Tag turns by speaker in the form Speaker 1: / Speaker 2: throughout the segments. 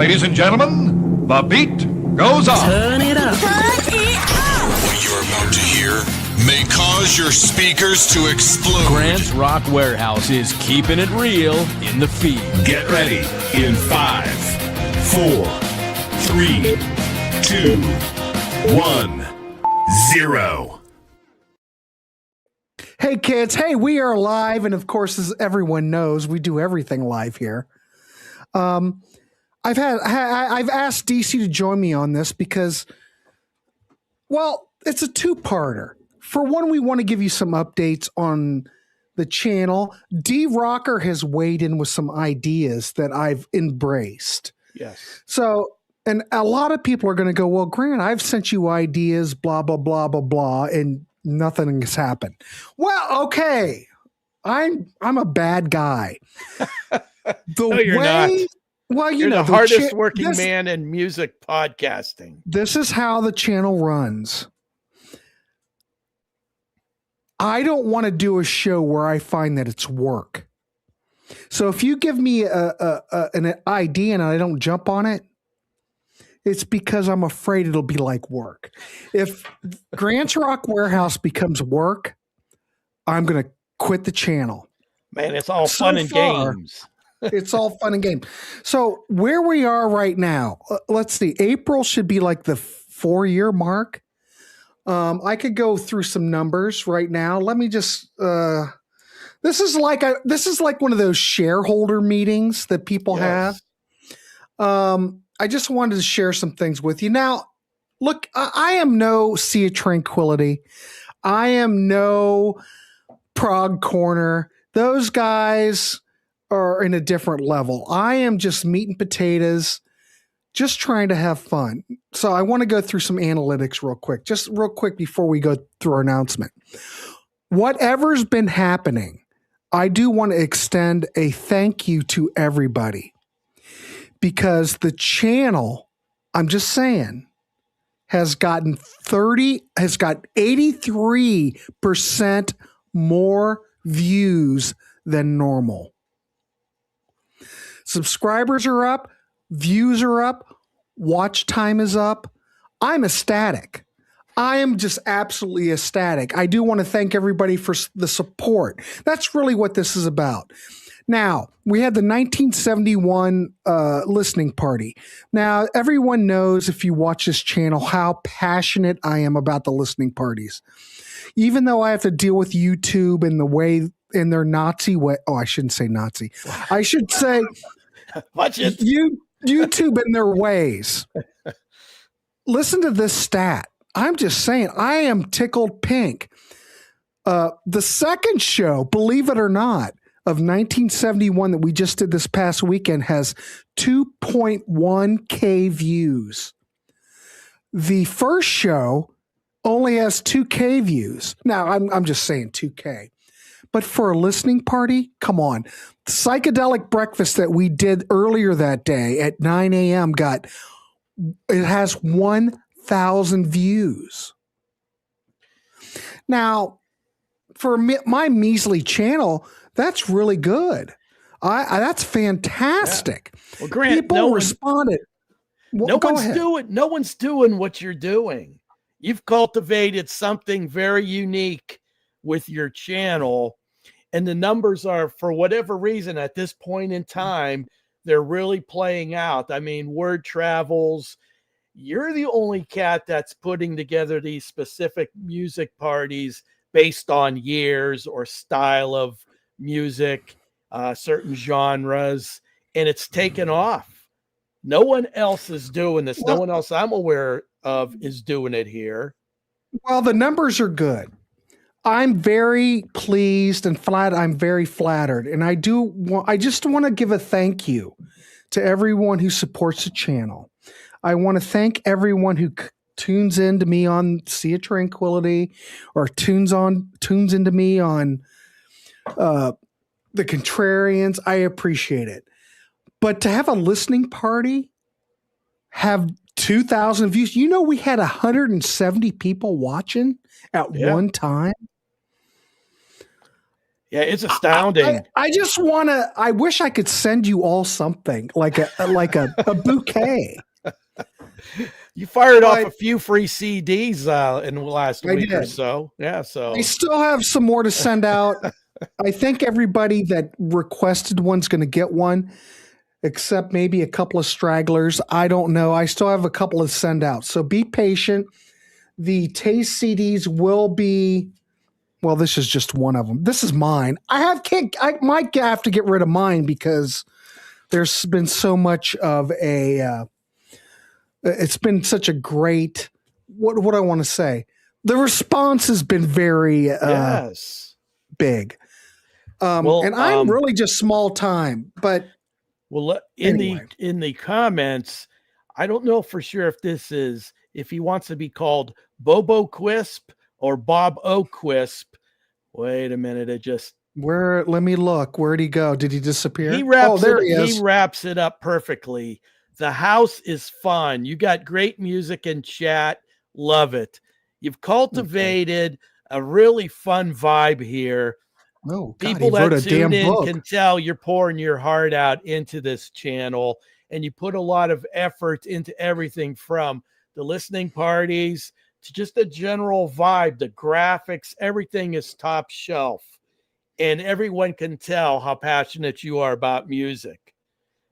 Speaker 1: Ladies and gentlemen, the beat goes on.
Speaker 2: Turn it up.
Speaker 3: What you're about to hear may cause your speakers to explode.
Speaker 4: Grant's Rock Warehouse is keeping it real in the feed.
Speaker 5: Get ready in 5, 4, 3, 2, 1, 0.
Speaker 6: Hey kids, hey, we are live, and of course, as everyone knows, we do everything live here. I've asked DC to join me on this because, well, it's a two-parter. For one, we want to give you some updates on the channel. D Rocker has weighed in with some ideas that I've embraced.
Speaker 7: Yes.
Speaker 6: So, and a lot of people are going to go, well, Grant, I've sent you ideas, blah, blah, blah, blah, blah, and nothing has happened. Well, okay. I'm a bad guy.
Speaker 7: No, you're not.
Speaker 6: Well,
Speaker 7: you're the hardest working man in music podcasting. This
Speaker 6: is how the channel runs. I don't want to do a show where I find that it's work. So if you give me an idea and I don't jump on it, it's because I'm afraid it'll be like work. If Grant's Rock Warehouse becomes work, I'm going to quit the channel.
Speaker 7: Man, it's all fun and games.
Speaker 6: It's all fun and game. So where we are right now, let's see. April should be like the 4-year mark. I could go through some numbers right now. Let me just. This is like one of those shareholder meetings that people have. I just wanted to share some things with you. Now, look, I am no Sea of Tranquility. I am no Prog Corner. Those guys are in a different level. I am just meat and potatoes, just trying to have fun. So I want to go through some analytics real quick before we go through our announcement. Whatever's been happening, I do want to extend a thank you to everybody. Because the channel, I'm just saying, has got 83% more views than normal. Subscribers are up, views are up, watch time is up. I'm ecstatic. I am just absolutely ecstatic. I do want to thank everybody for the support. That's really what this is about. Now, we had the 1971 listening party. Now, everyone knows if you watch this channel how passionate I am about the listening parties. Even though I have to deal with YouTube and the way in their Nazi way. Oh, I shouldn't say Nazi. I should say
Speaker 7: watch it.
Speaker 6: YouTube and their ways. Listen to this stat. I'm just saying, I am tickled pink. The second show, believe it or not, of 1971 that we just did this past weekend has 2.1K views. The first show only has 2K views. Now, I'm just saying 2K. But for a listening party, come on. The psychedelic breakfast that we did earlier that day at 9 a.m. it has 1,000 views. Now, for my measly channel, that's really good. That's fantastic.
Speaker 7: Yeah. Well, Grant,
Speaker 6: people responded. Well,
Speaker 7: no one's doing what you're doing. You've cultivated something very unique with your channel, and the numbers are, for whatever reason, at this point in time, they're really playing out. I mean, word travels. You're the only cat that's putting together these specific music parties based on years or style of music, certain genres, and it's taken off. No one else is doing this. No one else I'm aware of is doing it here.
Speaker 6: Well, the numbers are good. I'm very pleased and I'm very flattered. And I just want to give a thank you to everyone who supports the channel. I want to thank everyone who tunes into me on Sea of Tranquility or tunes into me on the Contrarians. I appreciate it. But to have a listening party, have 2,000 views, we had 170 people watching at one time.
Speaker 7: Yeah, it's astounding.
Speaker 6: I just want to. I wish I could send you all something like a bouquet.
Speaker 7: You fired off a few free CDs in the last week or so. Yeah, so
Speaker 6: I still have some more to send out. I think everybody that requested one's going to get one, except maybe a couple of stragglers. I don't know. I still have a couple to send out. So be patient. The Taste CDs will be, well, this is just one of them. This is mine. I might have to get rid of mine because there's been so much of a, it's been such a great, what I want to say. The response has been very big. And I'm really just small time, but
Speaker 7: in the comments, I don't know for sure if he wants to be called Bobo Quisp or Bob O'Quisp. Wait a minute.
Speaker 6: Let me look. Where'd he go? Did he disappear?
Speaker 7: He wraps it up perfectly. The house is fun. You got great music and chat. Love it. You've cultivated a really fun vibe here.
Speaker 6: Oh, God,
Speaker 7: people that tune in can tell you're pouring your heart out into this channel, and you put a lot of effort into everything from the listening parties to just the general vibe, the graphics, everything is top shelf, and everyone can tell how passionate you are about music.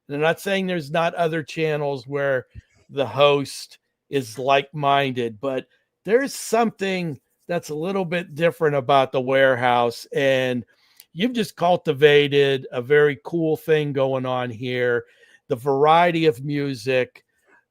Speaker 7: And I'm not saying there's not other channels where the host is like-minded, but there's something that's a little bit different about the Warehouse, and you've just cultivated a very cool thing going on here. The variety of music,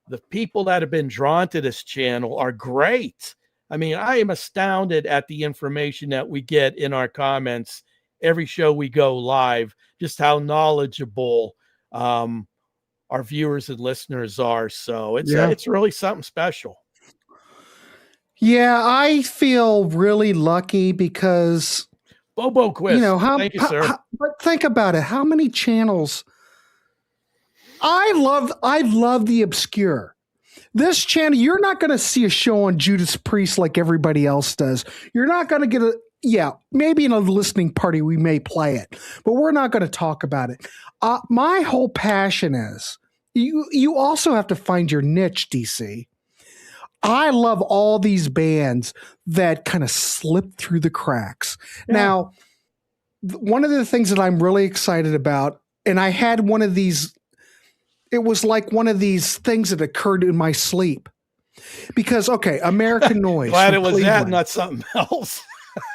Speaker 7: the people that have been drawn to this channel are great. I mean, I am astounded at the information that we get in our comments every show we go live, just how knowledgeable our viewers and listeners are. So it's really something special.
Speaker 6: Yeah, I feel really lucky because
Speaker 7: Bobo Quiz. Thank you, sir.
Speaker 6: But think about it. How many channels? I love the obscure. This channel, you're not going to see a show on Judas Priest like everybody else does. You're not going to get maybe in a listening party we may play it, but we're not going to talk about it. My whole passion is you also have to find your niche, DC. I love all these bands that kind of slip through the cracks. Yeah. Now, one of the things that I'm really excited about, and I had one of these, it was like one of these things that occurred in my sleep. Because, American Noise.
Speaker 7: Glad it was Cleveland. That, not something else.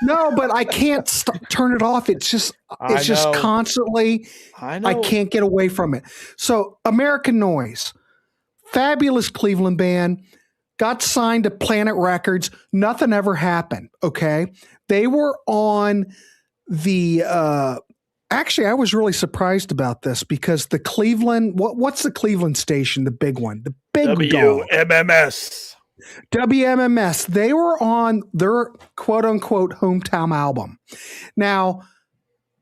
Speaker 6: No, but I can't turn it off. It's just constantly, I can't get away from it. So, American Noise, fabulous Cleveland band. Got signed to Planet Records. Nothing ever happened. Okay. They were on the, actually, I was really surprised about this because the Cleveland, what's the Cleveland station? The big one, the big
Speaker 7: WMMS.
Speaker 6: WMMS. They were on their quote unquote hometown album. Now,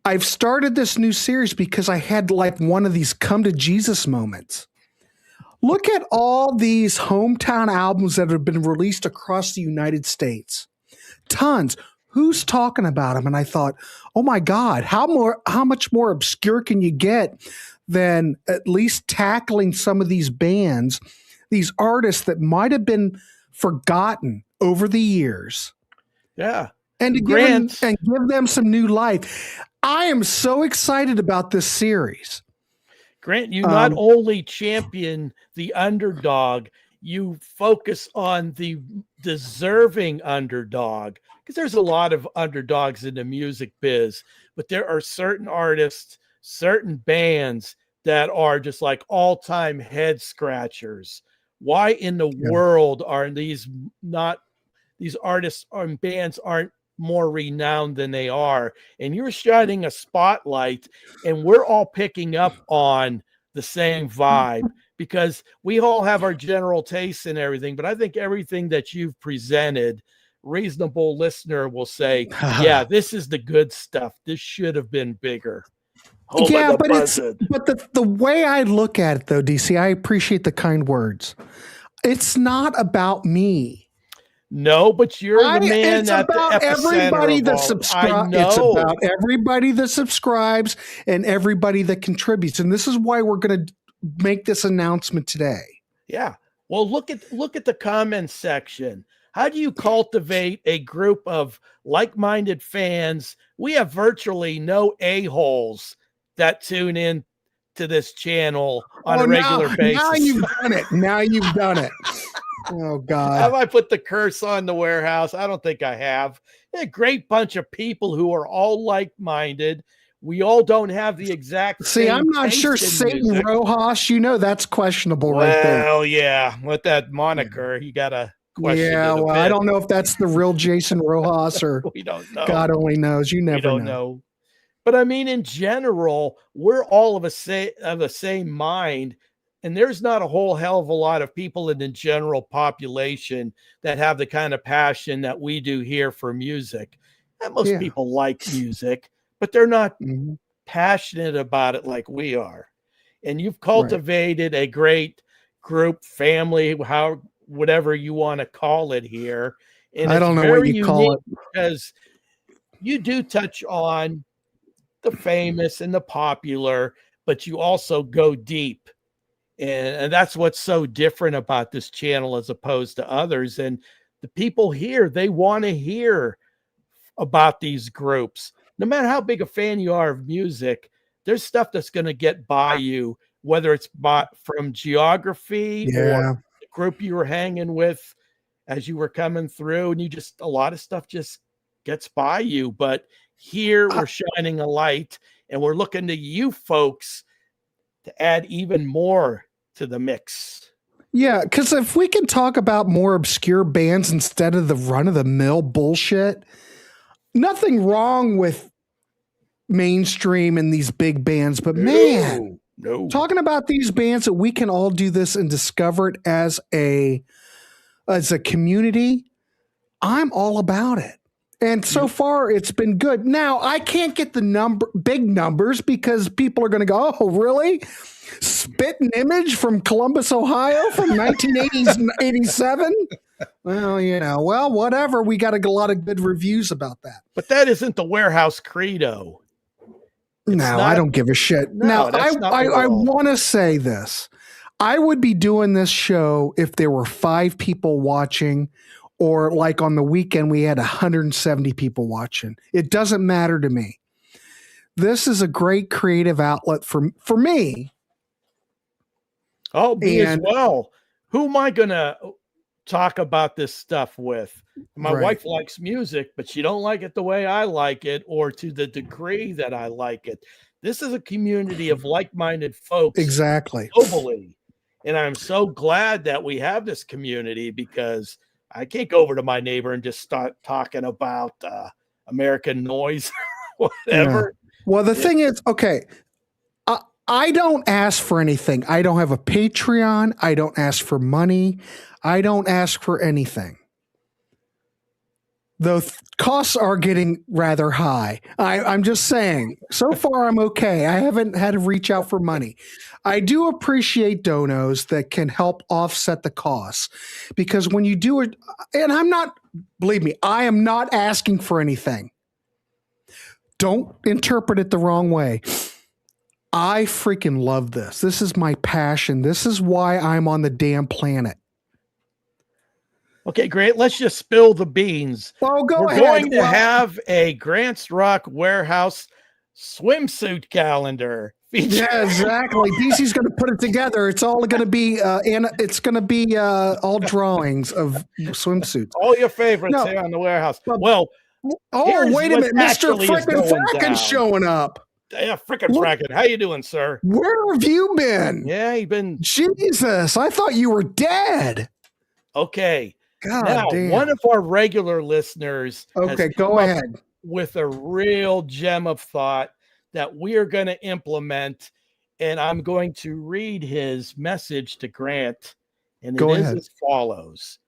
Speaker 6: I've started this new series because I had like one of these come to Jesus moments. Look at all these hometown albums that have been released across the United States. Tons. Who's talking about them? And I thought, oh my God, how much more obscure can you get than at least tackling some of these bands, these artists that might have been forgotten over the years.
Speaker 7: Yeah.
Speaker 6: And to give them some new life. I am so excited about this series.
Speaker 7: Grant, you not only champion the underdog, you focus on the deserving underdog, because there's a lot of underdogs in the music biz, but there are certain artists, certain bands that are just like all-time head scratchers. Why in the world are these artists and bands aren't more renowned than they are? And you're shining a spotlight, and we're all picking up on the same vibe because we all have our general tastes and everything. But I think everything that you've presented, reasonable listener will say, yeah, this is the good stuff. This should have been bigger.
Speaker 6: But the way I look at it though, DC, I appreciate the kind words. It's not about me.
Speaker 7: No, but you're the man
Speaker 6: it's
Speaker 7: at the
Speaker 6: about
Speaker 7: epicenter
Speaker 6: everybody
Speaker 7: of
Speaker 6: that
Speaker 7: all. I
Speaker 6: subscribes.
Speaker 7: know.
Speaker 6: It's about everybody that subscribes and everybody that contributes. And this is why we're going to make this announcement today.
Speaker 7: Yeah. Well, look at the comments section. How do you cultivate a group of like-minded fans? We have virtually no a-holes that tune in to this channel on a regular basis.
Speaker 6: Now you've done it. Now you've done it. Oh God.
Speaker 7: Have I put the curse on the Warehouse? I don't think I have. A great bunch of people who are all like-minded. We all don't have the exact
Speaker 6: See,
Speaker 7: same
Speaker 6: I'm not
Speaker 7: taste
Speaker 6: sure
Speaker 7: in
Speaker 6: Satan
Speaker 7: music.
Speaker 6: Rojas, that's questionable right there.
Speaker 7: Well, yeah, with that moniker, you gotta question
Speaker 6: Yeah,
Speaker 7: it a
Speaker 6: well,
Speaker 7: bit.
Speaker 6: I don't know if that's the real Jason Rojas or
Speaker 7: We don't know.
Speaker 6: God only knows. You never
Speaker 7: we don't know. But I mean, in general, we're all of the same mind, and there's not a whole hell of a lot of people in the general population that have the kind of passion that we do here for music. And most people like music, but they're not passionate about it like we are. And you've cultivated a great group, family, whatever you want to call it here. And
Speaker 6: I don't know what you call it,
Speaker 7: because you do touch on the famous and the popular, but you also go deep. And that's what's so different about this channel as opposed to others. And the people here, they want to hear about these groups. No matter how big a fan you are of music, there's stuff that's going to get by you, whether it's from geography or the group you were hanging with as you were coming through. And a lot of stuff just gets by you. But here we're shining a light, and we're looking to you folks to add even more to the mix.
Speaker 6: Yeah, because if we can talk about more obscure bands instead of the run-of-the-mill bullshit, nothing wrong with mainstream and these big bands, but man, talking about these bands that we can all do this and discover it as a community, I'm all about it. And so far, it's been good. Now, I can't get the big numbers because people are going to go, oh, really? Spitting Image from Columbus, Ohio from 1987? Well, whatever. We got a lot of good reviews about that.
Speaker 7: But that isn't the Warehouse credo.
Speaker 6: I don't give a shit.
Speaker 7: No,
Speaker 6: I want to say this. I would be doing this show if there were 5 people watching, or like on the weekend, we had 170 people watching. It doesn't matter to me. This is a great creative outlet for me.
Speaker 7: Oh, me as well. Who am I going to talk about this stuff with? My wife likes music, but she don't like it the way I like it or to the degree that I like it. This is a community of like-minded folks.
Speaker 6: Exactly.
Speaker 7: Globally. And I'm so glad that we have this community, because I can't go over to my neighbor and just start talking about American noise or whatever.
Speaker 6: Yeah. Well, the thing is, okay, I don't ask for anything. I don't have a Patreon. I don't ask for money. I don't ask for anything. The costs are getting rather high. I'm just saying, so far I'm okay. I haven't had to reach out for money. I do appreciate donos that can help offset the costs, because when you do it, and believe me, I am not asking for anything. Don't interpret it the wrong way. I freaking love this. This is my passion. This is why I'm on the damn planet.
Speaker 7: Okay, great. Let's just spill the beans.
Speaker 6: Oh,
Speaker 7: We're going to have a Grants Rock Warehouse swimsuit calendar.
Speaker 6: Yeah, exactly. DC's going to put it together. It's all going to be, all drawings of swimsuits.
Speaker 7: All your favorites here on the Warehouse. Well,
Speaker 6: wait a minute, Mr. Frickin' Fracken's showing up.
Speaker 7: Yeah, frickin' Fracken. How you doing, sir?
Speaker 6: Where have you been?
Speaker 7: Yeah, you've been.
Speaker 6: Jesus, I thought you were dead.
Speaker 7: Okay.
Speaker 6: God
Speaker 7: now,
Speaker 6: damn.
Speaker 7: one of our regular listeners
Speaker 6: go ahead
Speaker 7: with a real gem of thought that we are going to implement, and I'm going to read his message to Grant, and it is as follows.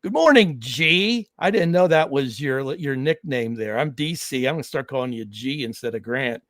Speaker 7: Good morning, G. I didn't know that was your nickname there. I'm DC. I'm going to start calling you G instead of Grant.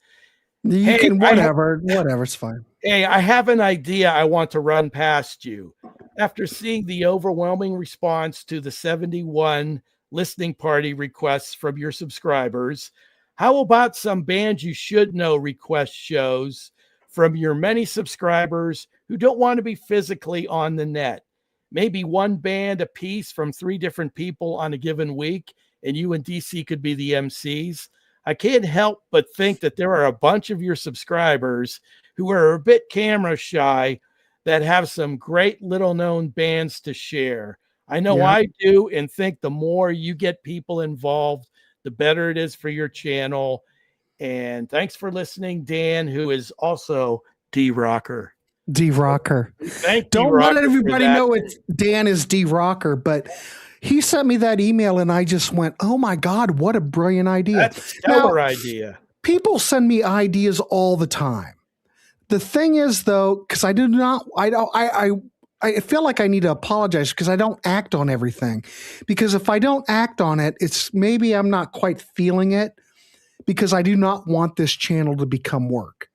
Speaker 6: You can whatever, it's fine.
Speaker 7: Hey, I have an idea I want to run past you. after seeing the overwhelming response to the 71 listening party requests from your subscribers, how about some bands you should know request shows from your many subscribers who don't want to be physically on the net? Maybe one band a piece from 3 different people on a given week, and you and DC could be the MCs. I can't help but think that there are a bunch of your subscribers who are a bit camera shy that have some great little known bands to share. I know I do, and think the more you get people involved, the better it is for your channel. And thanks for listening, Dan, who is also D-Rocker.
Speaker 6: D-Rocker.
Speaker 7: Thank
Speaker 6: Don't
Speaker 7: D-Rocker
Speaker 6: let everybody
Speaker 7: for that.
Speaker 6: know it's Dan is D-Rocker, but he sent me that email and I just went, oh my God, what a brilliant idea.
Speaker 7: That's a stellar idea.
Speaker 6: People send me ideas all the time. The thing is, though, because I feel like I need to apologize because I don't act on everything. Because if I don't act on it, it's maybe I'm not quite feeling it because I do not want this channel to become work.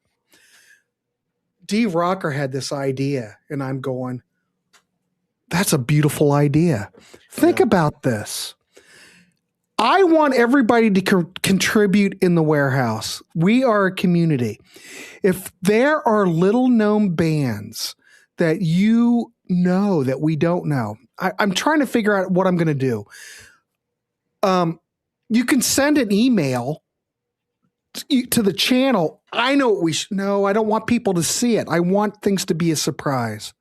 Speaker 6: D-Rocker had this idea, and I'm going, that's a beautiful idea. Think about this. I want everybody to contribute in the warehouse. We are a community. If there are little known bands that you know that we don't know, I'm trying to figure out what I'm going to do. You can send an email to the channel. I know what we should know. I don't want people to see it. I want things to be a surprise.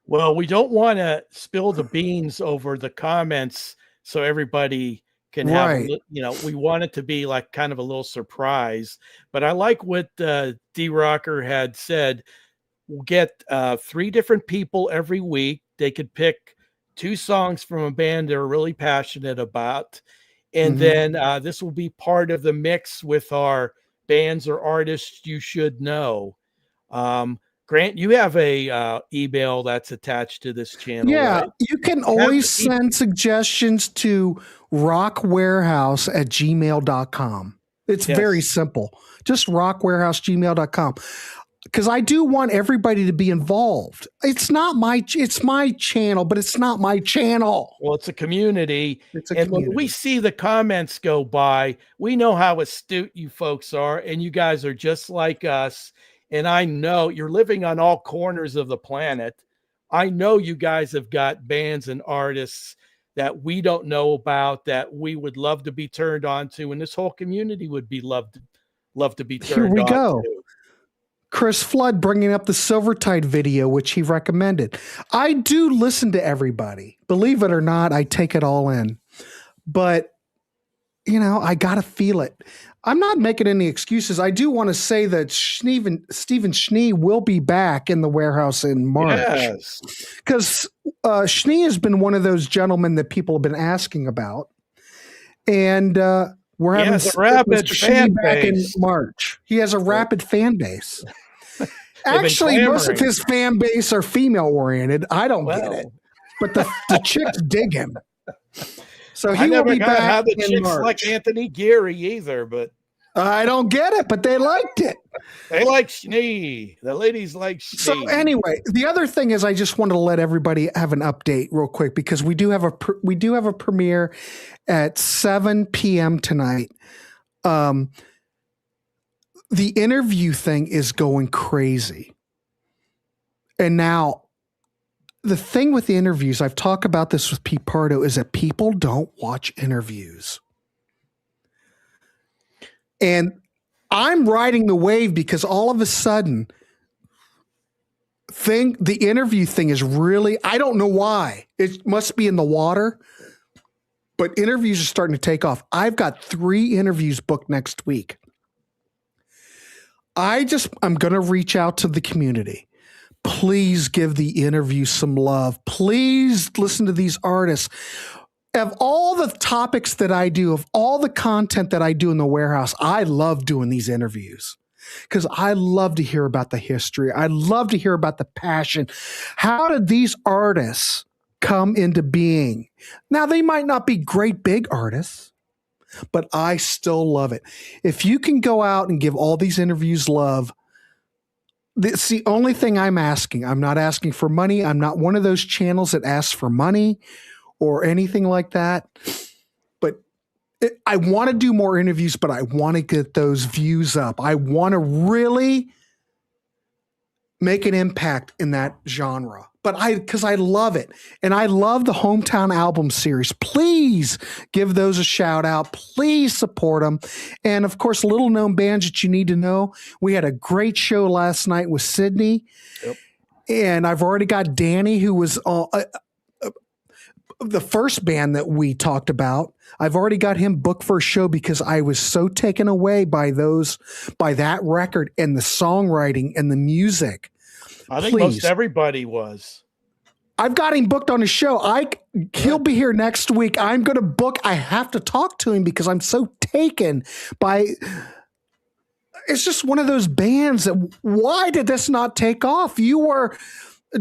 Speaker 7: Well, we don't want to spill the beans over the comments so everybody can have, we want it to be like kind of a little surprise. But I like what D-Rocker had said. We'll get 3 different people every week. They could pick 2 songs from a band they're really passionate about. And then this will be part of the mix with our bands or artists you should know. Grant, you have a email that's attached to this channel.
Speaker 6: Yeah,
Speaker 7: right?
Speaker 6: you can always send suggestions to rockwarehouse@gmail.com. It's very simple. Just rockwarehouse@gmail.com. Because I do want everybody to be involved. It's my channel, but it's not my channel.
Speaker 7: Well, it's a community.
Speaker 6: And
Speaker 7: when we see the comments go by, we know how astute you folks are, and you guys are just like us. And I know you're living on all corners of the planet. I know you guys have got bands and artists that we don't know about that we would love to be turned on to, and this whole community would be love to be turned on to. Here we go.
Speaker 6: Chris Flood bringing up the Silvertide video, which he recommended. I do listen to everybody. Believe it or not, I take it all in. But, I got to feel it. I'm not making any excuses. I do want to say that Stephen Schnee will be back in the warehouse in March.
Speaker 7: Yes.
Speaker 6: Because Schnee has been one of those gentlemen that people have been asking about. And we're having
Speaker 7: a rapid fan
Speaker 6: back
Speaker 7: base
Speaker 6: in March. He has a rapid fan base. Actually, most of his fan base are female oriented. I don't get it, but the chicks dig him. So he will be back
Speaker 7: how the
Speaker 6: in
Speaker 7: chicks
Speaker 6: March.
Speaker 7: like Anthony Geary either, but
Speaker 6: I don't get it, but they liked it.
Speaker 7: They like Schnee. The ladies like Schnee.
Speaker 6: So anyway, the other thing is, I just wanted to let everybody have an update real quick because we do have a premiere at 7 p.m. tonight. The interview thing is going crazy, and now the thing with the interviews, I've talked about this with Pete Pardo, is that people don't watch interviews. And I'm riding the wave because all of a sudden the interview thing is really, I don't know why. It must be in the water, but interviews are starting to take off. I've got 3 interviews booked next week. I'm going to reach out to the community. Please give the interview some love. Please listen to these artists. Of all the topics that I do, of all the content that I do in the warehouse, I love doing these interviews because I love to hear about the history. I love to hear about the passion. How did these artists come into being? Now, they might not be great big artists, but I still love it. If you can go out and give all these interviews love, It's the only thing I'm asking. I'm not asking for money. I'm not one of those channels that asks for money or anything like that. But I want to do more interviews, but I want to get those views up. I want to really make an impact in that genre. But because I love it. And I love the Hometown Album series. Please give those a shout out. Please support them. And of course, little known bands that you need to know. We had a great show last night with Sydney. Yep. And I've already got Danny, who was the first band that we talked about. I've already got him booked for a show because I was so taken away by that record and the songwriting and the music.
Speaker 7: I think most everybody was.
Speaker 6: I've got him booked on a show. He'll be here next week. I'm going to book. I have to talk to him because I'm so taken by. It's just one of those bands that. Why did this not take off?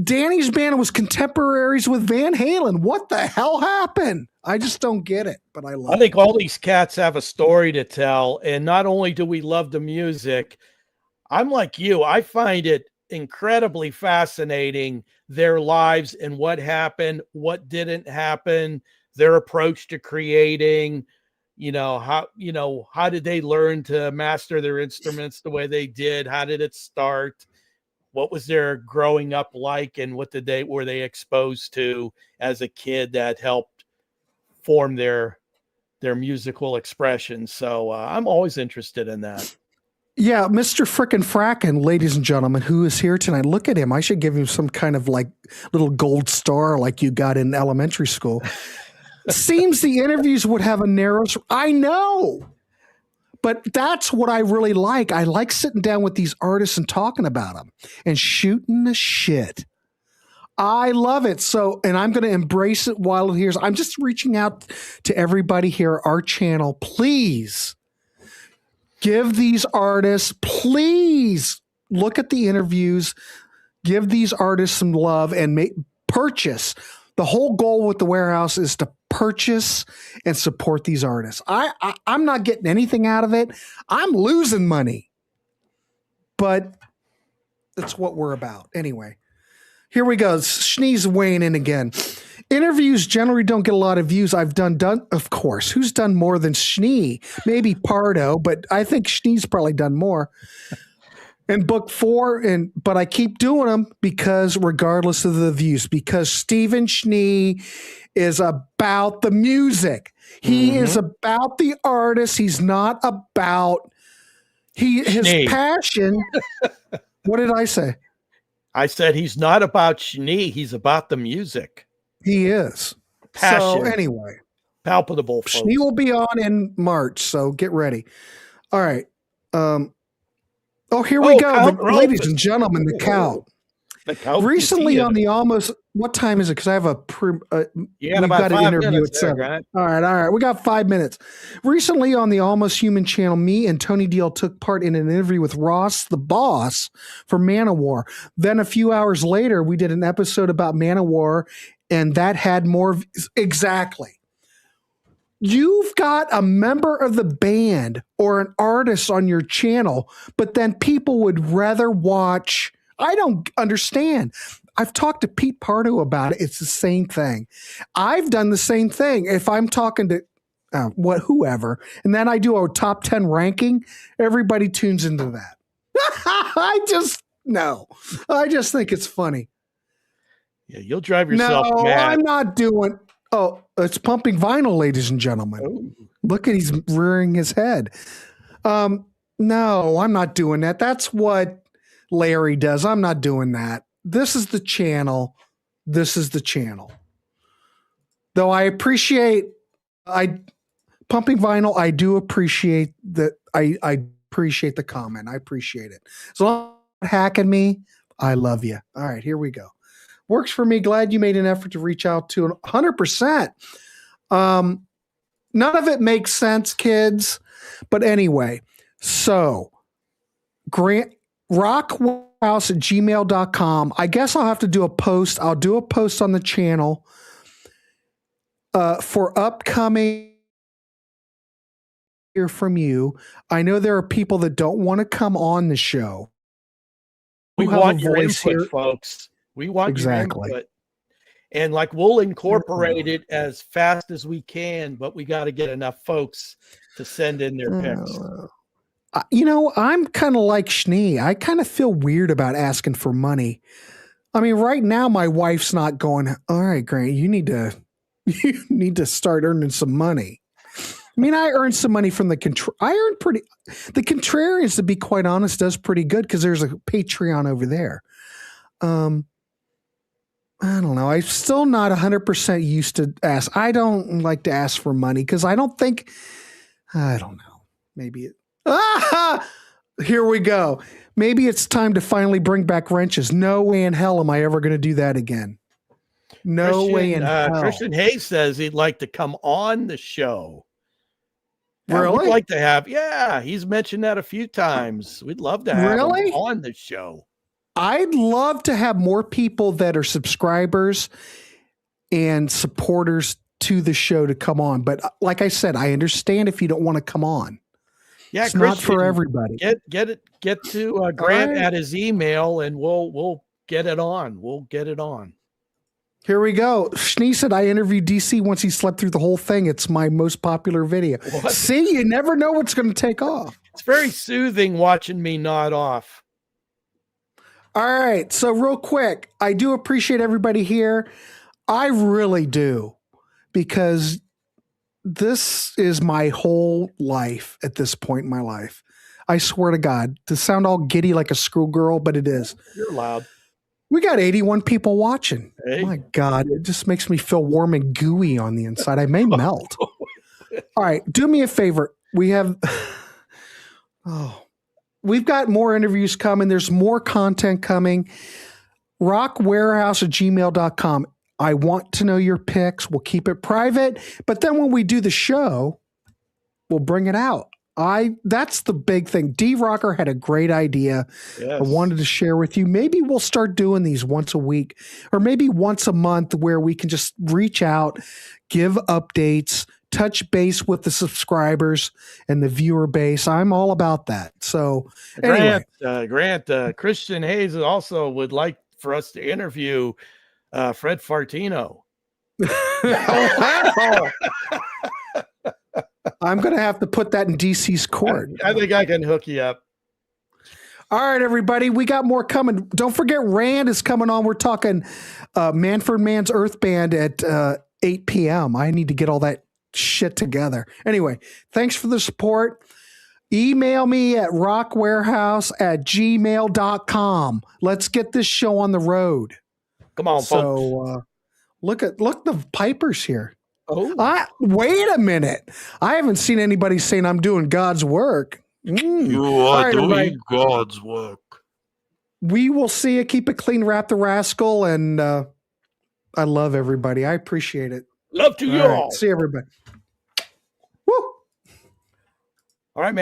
Speaker 6: Danny's band was contemporaries with Van Halen. What the hell happened? I just don't get it. But I
Speaker 7: think all these cats have a story to tell, and not only do we love the music, I'm like you. I find it incredibly fascinating, their lives and what happened, what didn't happen, their approach to creating, how did they learn to master their instruments the way they did? How did it start? What was their growing up like, and what were they exposed to as a kid that helped form their musical expression? So I'm always interested in that.
Speaker 6: Yeah, Mr. Frickin' Frackin', ladies and gentlemen, who is here tonight. Look at him. I should give him some kind of like little gold star like you got in elementary school. Seems the interviews would have a narrow. I know, but that's what I really like. I like sitting down with these artists and talking about them and shooting the shit. I love it. So, and I'm going to embrace it while it hears. I'm just reaching out to everybody here, our channel. Please give these artists, please look at the interviews, give these artists some love and purchase. The whole goal with the Warehouse is to purchase and support these artists. I'm not getting anything out of it. I'm losing money, but that's what we're about. Anyway, here we go. Schnee's weighing in again. Interviews generally don't get a lot of views. I've done, of course. Who's done more than Schnee? Maybe Pardo, but I think Schnee's probably done more. And book 4, but I keep doing them because regardless of the views, because Stephen Schnee is about the music. He is about the artist. He's not about his passion. What did I say?
Speaker 7: I said he's not about Schnee. He's about the music.
Speaker 6: He is.
Speaker 7: Passion.
Speaker 6: So anyway,
Speaker 7: palpable.
Speaker 6: Schnee will be on in March, so get ready. All right. Here we go, ladies and gentlemen. The Count.
Speaker 7: The Count.
Speaker 6: Recently on the almost. What time is it? Because I have we've got an interview at 7. Right? All right. We got 5 minutes. Recently on the Almost Human channel, me and Tony Deal took part in an interview with Ross, the boss, for Manowar. Then a few hours later, we did an episode about Manowar, and that had more. Exactly. You've got a member of the band or an artist on your channel, but then people would rather watch. I don't understand. I've talked to Pete Pardo about it. It's the same thing. I've done the same thing. If I'm talking to whoever, and then I do a top 10 ranking, everybody tunes into that. I just think it's funny.
Speaker 7: Yeah, you'll drive yourself mad.
Speaker 6: I'm not doing. Oh, it's Pumping Vinyl, ladies and gentlemen. Ooh. Look at he's rearing his head. No, I'm not doing that. That's what Larry does. I'm not doing that. This is the channel. Though I appreciate Pumping Vinyl. I do appreciate that. I appreciate the comment. I appreciate it. As long as you're not hacking me, I love you. All right, here we go. Works for me. Glad you made an effort to reach out to 100%. None of it makes sense, kids. But anyway, so rockwarehouse@gmail.com. I guess I'll have to do a post. I'll do a post on the channel for upcoming hear from you. I know there are people that don't want to come on the show.
Speaker 7: We
Speaker 6: have
Speaker 7: want
Speaker 6: a
Speaker 7: your
Speaker 6: voice
Speaker 7: input,
Speaker 6: here.
Speaker 7: folks. We want
Speaker 6: Exactly.
Speaker 7: your input. And like we'll incorporate it as fast as we can, but we got to get enough folks to send in their picks.
Speaker 6: I'm kind of like Schnee. I kind of feel weird about asking for money. I mean, right now my wife's not going, all right, Grant, you need to start earning some money. I mean, I earned some money from the Contrarians, to be quite honest, does pretty good because there's a Patreon over there. I don't know. I'm still not 100% used to ask. I don't like to ask for money because I don't know. Maybe here we go. Maybe it's time to finally bring back wrenches. No way in hell am I ever going to do that again. No way in hell.
Speaker 7: Christian Hayes says he'd like to come on the show.
Speaker 6: Really?
Speaker 7: We'd like to have, he's mentioned that a few times. We'd love to have him on the show.
Speaker 6: I'd love to have more people that are subscribers and supporters to the show to come on. But like I said, I understand if you don't want to come on.
Speaker 7: Yeah,
Speaker 6: it's not for everybody.
Speaker 7: Get to Grant at his email, and we'll get it on. We'll get it on.
Speaker 6: Here we go. Schnee said I interviewed DC once he slept through the whole thing. It's my most popular video. What? See, you never know what's going to take off.
Speaker 7: It's very soothing watching me nod off.
Speaker 6: All right. So real quick, I do appreciate everybody here. I really do, because this is my whole life at this point in my life. I swear to God, to sound all giddy like a schoolgirl, but it is.
Speaker 7: You're loud.
Speaker 6: We got 81 people watching.
Speaker 7: Hey.
Speaker 6: My God, it just makes me feel warm and gooey on the inside. I may melt. All right, do me a favor. We've got more interviews coming. There's more content coming. rockwarehouse@gmail.com. I want to know your picks. We'll keep it private, but then when we do the show, we'll bring it out. That's the big thing. D-Rocker had a great idea. Yes. I wanted to share with you. Maybe we'll start doing these once a week or maybe once a month, where we can just reach out, give updates, touch base with the subscribers and the viewer base. I'm all about that. So anyway.
Speaker 7: Grant, Christian Hayes also would like for us to interview Fred Fartino.
Speaker 6: I'm going to have to put that in DC's court.
Speaker 7: I think I can hook you up.
Speaker 6: All right, everybody. We got more coming. Don't forget, Rand is coming on. We're talking Manford Man's Earth Band at 8 p.m. I need to get all that shit together. Anyway, thanks for the support. Email me at rockwarehouse@gmail.com. Let's get this show on the road.
Speaker 7: Come on, folks.
Speaker 6: Look the pipers here.
Speaker 7: Oh,
Speaker 6: wait a minute. I haven't seen anybody saying I'm doing God's work.
Speaker 7: You are doing God's work.
Speaker 6: We will see you. Keep it clean, Rap the Rascal. And I love everybody. I appreciate it.
Speaker 7: Love to you all.
Speaker 6: See everybody. Woo.
Speaker 7: All right, man.